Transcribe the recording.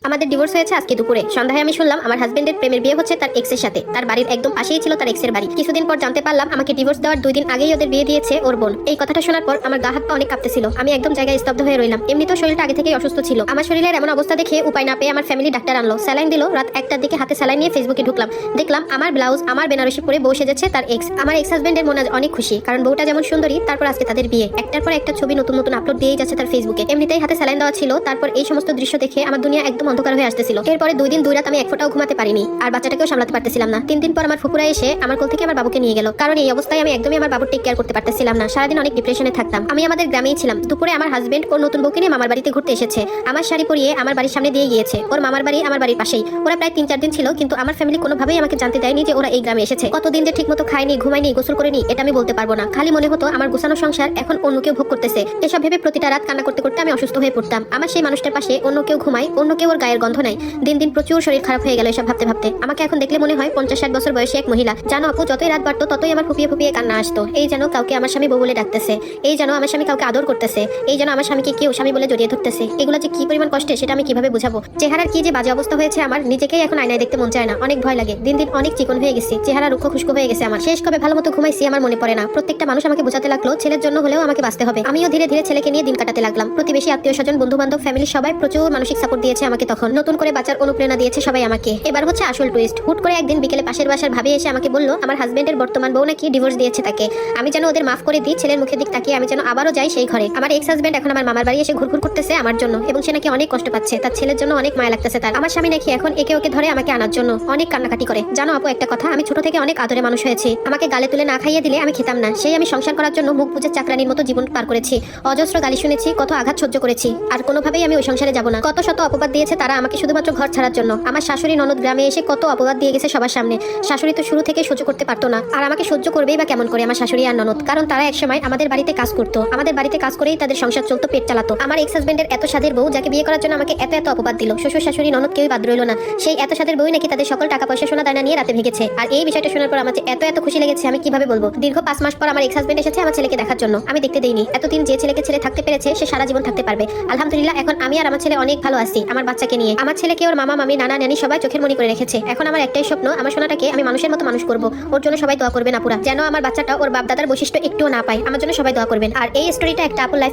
আমাদের ডিভোর্স হয়েছে আজকে দুপুরে। সন্ধ্যায় আমি শুনলাম আমার হাজবেন্ডের প্রেমের বিয়ে হচ্ছে তার এক্সের সাথে। তার বাড়ির একদম পাশেই ছিল তার এক্সের বাড়ি। কিছুদিন পর জানতে পারলাম আমাকে ডিভোর্স দেওয়ার 2 দিন আগেই ওদের বিয়ে দিয়েছে ওর বোন। এই কথাটা শোনার পর আমার গা হাত পা অনেক কাঁপতেছিল। আমি একদম জায়গায় স্তব্ধ হয়ে রইলাম। এমনিতেও শরীরটা আগে থেকেই অসুস্থ ছিল। আমার শরীরের এমন অবস্থা দেখে উপায় না পেয়ে আমার ফ্যামিলি ডাক্তার আনলো, স্যালাইন দিল। রাত 1টার দিকে হাতে স্যালাইন নিয়ে ফেসবুকে ঢুকলাম, দেখলাম আমার ব্লাউজ আমার বেনারসি পরে বউ সেজেছে তার এক্স। আমার এক্স হাজবেন্ডের মনে অনেক খুশি, কারণ বউটা যেমন সুন্দরী, তারপর আজকে তাদের বিয়ে। একটার পর একটা ছবি নতুন নতুন আপলোড দিয়েই যাচ্ছে তার ফেসবুকে। এমনিতেই হাতে স্যালাইন দেওয়া ছিল, তারপর এই সমস্ত দৃশ্য দেখে আমার দুনিয়া একদম অন্ধকার হয়ে আসতেছিল। এরপরে 2 দিন 2 রাত আমি এক ফোঁটাও ঘুমাতে পারিনি, আর বাচ্চাটাকেও সামলাতে পারতেছিলাম না। 3 দিন পর আমার ফুপুরা এসে আমার কোল থেকে আমার বাবুকে নিয়ে গেল, কারণ এই অবস্থায় আমি একদমই আমার বাবুর টেক কেয়ার করতে পারতেছিলাম না। সারাদিন অনেক ডিপ্রেশনে থাকতাম। আমি আমাদের গ্রামেই ছিলাম। দুপুরে আমার হাজবেন্ড ওর নতুন বউকে নিয়ে মামার বাড়িতে ঘুরতে এসেছে। আমার শাড়ি পরিয়ে আমার বাড়ির সামনে দিয়ে গিয়েছে। ওর মামার বাড়ি আমার বাড়ির পাশেই। ওরা প্রায় 3-4 দিন ছিল, কিন্তু আমার ফ্যামিলি কোনোভাবেই আমাকে জানতে দেয়নি যে ওরা এই গ্রামে এসেছে। কতদিন যে ঠিকমতো খাইনি, ঘুমাইনি, গোসল করিনি এটা আমি বলতে পারবো না। খালি মনে হতো আমার গোছানো সংসার এখন অন্য কেউ ভোগ করতেছে। এসব ভেবে প্রতিটা রাত কান্না করতে করতে আমি অসুস্থ হয়ে পড়তাম। আমার সেই মানুষটার পাশে অন্য কেউ ঘুমায়, অন্য কেউ ওর গায়ের গন্ধ নাই। দিন দিন প্রচুর শরীর খারাপ হয়ে গেল এসব ভাবতে ভাবতে। আমাকে এখন দেখলে মনে হয় 50-60 বছর বয়সী এক মহিলা। জানো আপু, যতই রাত বাড়তো ততই আমার ফুপিয়ে ফুপিয়ে কান্না আসতো। এই যেন কাউকে আমার স্বামী বউ বলে ডাকতেছে, এই যেন আমার স্বামী কাউকে আদর করতেছে, এই যেন আমার স্বামীকে কেউ স্বামী বলে জড়িয়ে ধরতেছে। এগুলো যে কি পরিমাণ কষ্টে সেটা আমি কিভাবে বুঝাবো। চেহারার কি যে বাজে অবস্থা হয়েছে আমার, নিজেকেই এখন আয়নায় দেখতে মন চায় না। অনেক ভয় লাগে। দিন দিন অনেক চিকন হয়ে গেছি, চেহারা রুক্ষ খুশকো হয়ে গেছে আমার। শেষ কবে ভালো মতো ঘুমাইছি আমার মনে পড়ে না। প্রত্যেকটা মানুষ আমাকে বোঝাতে লাগলো ছেলের জন্য হলেও আমাকে বাঁচতে হবে। আমিও ধীরে ধীরে ছেলেকে নিয়ে দিন কাটাতে লাগলাম। প্রতিবেশী, আত্মীয় স্বজন, বন্ধু বান্ধব, ফ্যামিলি সবাই প্রচুর মানসিক সাপোর্ট দিয়েছে আমাকে। তখন নতুন করে বাঁচার অনুপ্রেরণা দিয়েছে সবাই আমাকে। এবার হচ্ছে আসল টুইস্ট। হুট করে একদিন বিকেলে পাশের বাসার ভাবি এসে আমাকে বলল আমার হাজবেন্ডের বর্তমান বউ নাকি ডিভোর্স দিয়েছে তাকে। আমি যেন ওদের মাফ করে দিই। ছেলের মুখের দিক তাকিয়ে আমি যেন আবারও যাই সেই ঘরে। আমার এক্স হাজবেন্ড এখন আমার মামার বাড়ি এসে ঘুরঘুর করতেছে আমার জন্য, এবং সে নাকি অনেক কষ্ট পাচ্ছে। তার ছেলের জন্য অনেক মায়া লাগতেছে তার। আমার স্বামী নাকি এখন একে ওকে ধরে আমাকে আনার জন্য অনেক কান্নাকাটি করে। জানো আপু একটা কথা, আমি ছোট থেকে অনেক আদরে মানুষ হয়েছি। আমাকে গালে তুলে না খাইয়ে দিলে আমি খেতাম না। সেই আমি সংসার করার জন্য মুখ বুজে চাকরানির মতো জীবন পার করেছি। অজস্র গালি শুনেছি, কত আঘাত সহ্য করেছি, আর কোনোভাবেই আমি ওই সংসারে যাব না। কত শত অপবাদ দিয়েছে তারা আমাকে শুধুমাত্র ঘর ছাড়ার জন্য। আমার শাশুড়ি ননদ গ্রামে এসে কত অপবাদ দিয়ে গেছে সবার সামনে। শাশুড়ি তো শুরু থেকে সহ্য করতে পারতো না, আর আমাকে সহ্য করবেই বা কেমন করে আমার শাশুড়ি আর ননদ, কারণ তারা একসময় আমাদের বাড়িতে কাজ করতো। আমাদের বাড়িতে কাজ করেই তাদের সংসার চলতো, পেট চালাতো। আমার এক্স হাজবেন্ডের এত সাদের বউ যাকে বিয়ে করার জন্য আমাকে এত এত অপবাদ দিল। শ্বশুর শাশুড়ি ননদ কেউই বাদ রইল না। সেই এত সাদের বউই নাকি তাদের সকল টাকা পয়সা সোনা দানা নিয়ে রাতে ভেগেছে। আর এই বিষয়টা শোনার পর আমার যে এত এত খুশি লেগেছে আমি কিভাবে বলবো। দীর্ঘ 5 মাস পর আমার এক্স হাজবেন্ড এসেছে আমার ছেলেকে দেখার জন্য। আমি দেখতে দেইনি। এতদিন যে ছেলেকে ছেলে থাকতে পেরেছে সে সারা জীবন থাকতে পারবে। আলহামদুলিল্লাহ, এখন আমি আর আমার ছেলে অনেক ভালো আছি আমার বাচ্চাকে নিয়ে। আমার ছেলেকে ওর মামা মামি নানা নানি সবাই চোখের মনি করে রেখেছে। এখন আমার একটাই স্বপ্ন, আমার সোনাটাকে আমি মানুষের মতো মানুষ করব। ওর জন্য সবাই দোয়া করবেন আপুরা, যেন আমার বাচ্চাটা ওর বাপ দাদার বৈশিষ্ট্য একটুও না পায়। আমার জন্য সবাই দোয়া করবেন। আর এই স্টোরিটা একটা আপুর লাইফ